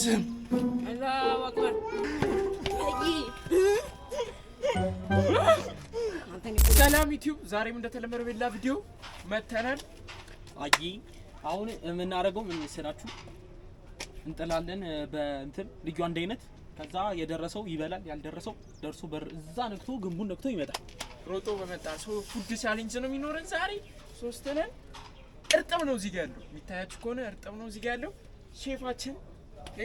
ስም አላሁ አክበር። ሰላም ዩቲዩብ፣ ዛሬም እንደተለመደው በሌላ ቪዲዮ መተናል። አሁን የምናደርገው ምን መሰላችሁ? እንጥላለን በእንትን ልዩ አንድ አይነት። ከዛ የደረሰው ይበላል፣ ያልደረሰው ደርሶ በር እዛ ነክቶ ግንቡን ነክቶ ይመጣል። ሮጦ በመጣ ሰው ፉድ ቻሌንጅ ነው የሚኖረን ዛሬ። ሶስት ነን። እርጥብ ነው እዚህ ጋር ያለው፣ የሚታያችሁ ከሆነ እርጥብ ነው እዚህ ጋር ያለው። ሼፋችን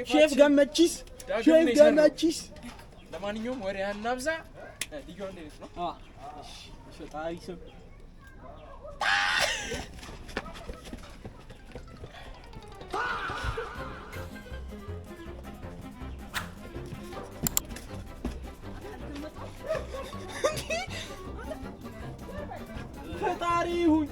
ሼፍ ገመቺስ። ለማንኛውም ወሬ አናብዛ። ልዩ አንድ አይነት ነው። ፈጣሪ ስም ፈጣሪ ሁን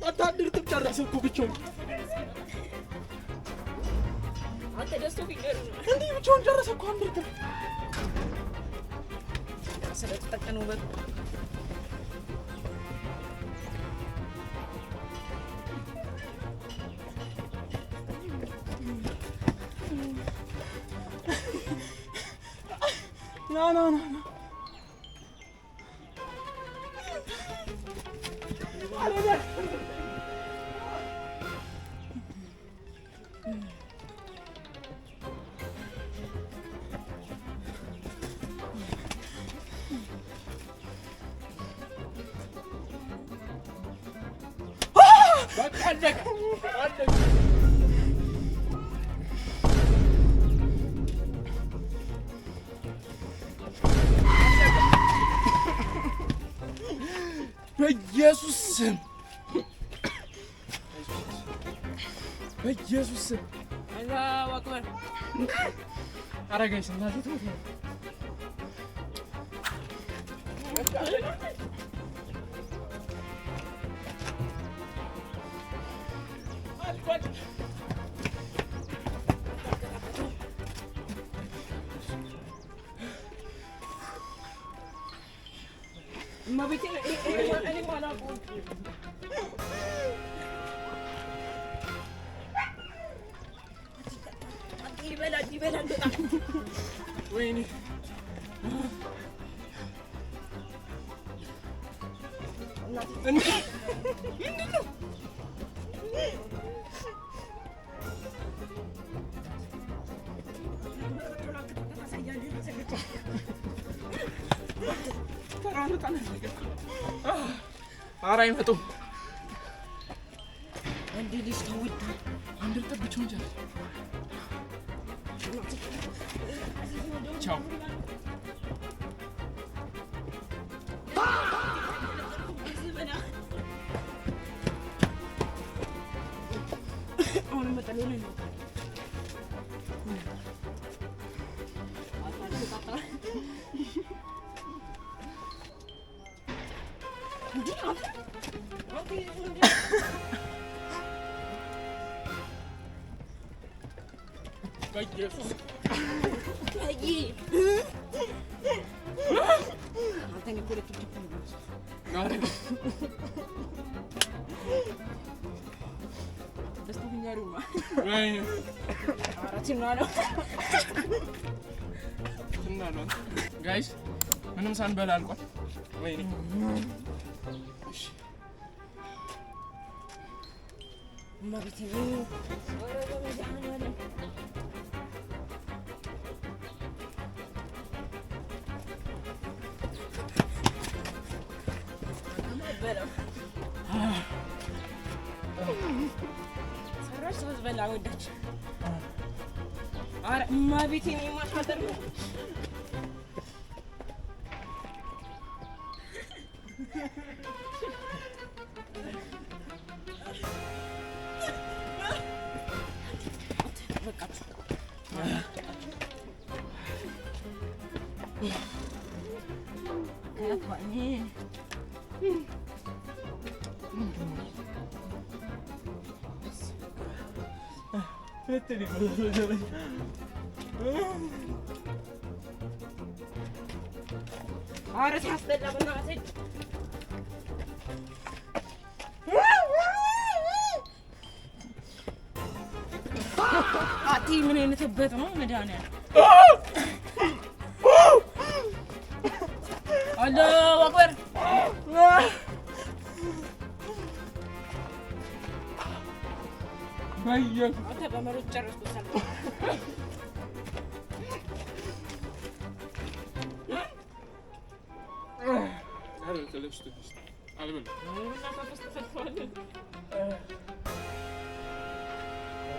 አታድር ተጨረሰ እኮ ብቻውን። አንተ ደስቶ ቢገር እንዴ ብቻውን ጨረሰ እኮ አንድርት ስለተጠቀነው በቃ ና በኢየሱስ ስም በኢየሱስ ስም አላሁ አክበር። አረጋይስ እናቴ ትሞት ነው። ማቤቴ እኔ ማላቆ ይበላል በጣም ወይኔ ኧረ አይመጡም። እንዴ ልጅ ተወዳ አንድ እርጥብ ብቻውን ጨረሰ። ቻው አሁን መጠለሉ ነው። በኢየሱስ አንተን እኮ ለጥቂት ነው ደስታ ቢኛሩማ ወይኔ አራቲና ነው ጋይስ ምንም ሳንበላ አልቋል። ወይኔ እሺ ማቤቴ ሰራሽ ሰው በላ ወዳች አረ ማቤቴ ነው ማሻተር ነው በቃ ኧረ ሲያስጠላ በእናትህ አቲ ምን አይነት እበት ነው መድኃኒዓለም አላሁ አክበር ባየህ አንተ በመሮጥ ጨረስኩት ሰልፍ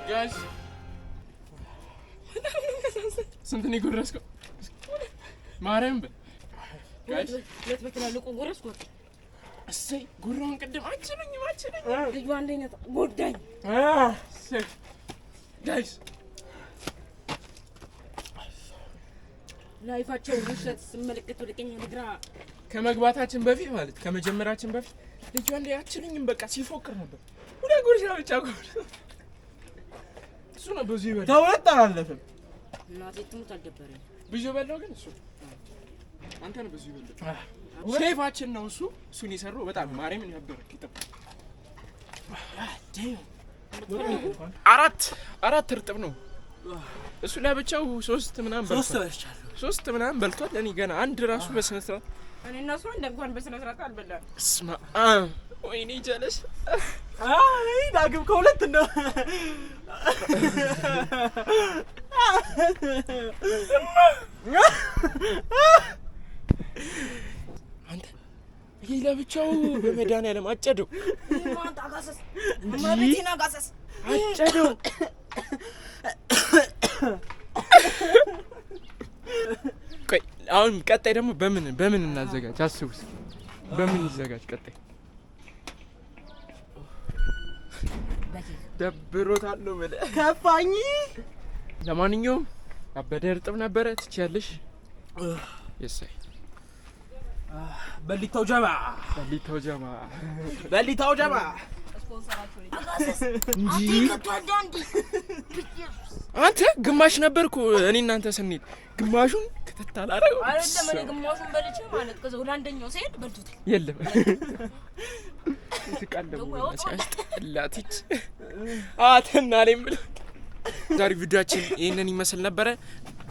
ጋይስ ስንት ነው የጎረስከው? ማርያም በል ጋይስ ሁለት መኪና ልቆ ጎረስኩት። እሰይ ጉራውን ቅድም አችልኝ ልዩ አንደኛ ጎዳኝ። እሰይ ጋይስ ላይፋቸው ውሸት ስመለከት ወደ ቀኝ ወደ ግራ ከመግባታችን በፊት ማለት ከመጀመራችን በፊት ልዩ አንዴ አችልኝም በቃ ሲፎክር ነበር። ሁለት ጉርሻ ብቻ ጎርስ እሱ ነው ብዙ ይበል ተወጣ አላለፈም። እናቴ ትሙት አልደበረኝ ብዙ በላው ግን እሱ አንተ ነው ብዙ ይበል ሼፋችን ነው እሱን የሰራው በጣም ማርያምን ያበረክ ይጠብቅ። አራት እርጥብ ነው እሱ ለብቻው 3 ምናምን በልቷል። እኔ ገና አንድ ራሱ በስነ ስርዓት እኔ እና እሱ እንኳን በስነ ስርዓት አልበላንም። እስማ ወይኔ ጀለስ አይ ዳግም ከሁለት ነው አንተ ይሄ ለብቻው በመድኃኒዓለም አጨደው። ማን ታጋሰስ ማቤቴና ጋሰስ አጨደው። ቆይ አሁን ቀጣይ ደግሞ በምን እናዘጋጅ? አስቡስ በምን ይዘጋጅ ቀጣይ? ደብሮታል ነው ማለት ከፋኝ። ለማንኛውም አበደ እርጥብ ነበረ ትችያለሽ። የሳይ በሊታው ጀማ ስፖንሰራቸው አንተ ግማሽ ነበርኩ እኔ እናንተ ስንሄድ ግማሹን ከተታላ አረው አይደለም እኔ ግማሹን በልቼ ማለት ከዛ ወደ አንደኛው ሲሄድ በልቶታል። የለም ትቃለሙ ያስጠላትች አተናለም ብለ ዛሬ ቪዲዮአችን ይሄንን ይመስል ነበረ።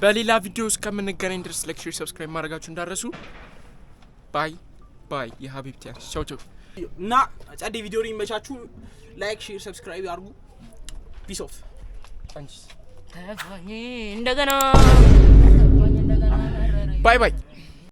በሌላ ቪዲዮ እስከምንገናኝ ድረስ ላይክ፣ ሼር፣ ሰብስክራይብ ማድረጋችሁ እንዳረሱ። ባይ ባይ። የሀቢብቲ ቻው ቻው። እና ጸዴ ቪዲዮ ይመቻችሁ። ላይክ፣ ሼር፣ ሰብስክራይብ አድርጉ። ፒስ ኦፍ አንቺስ ተፋኝ እንደገና ባይ ባይ።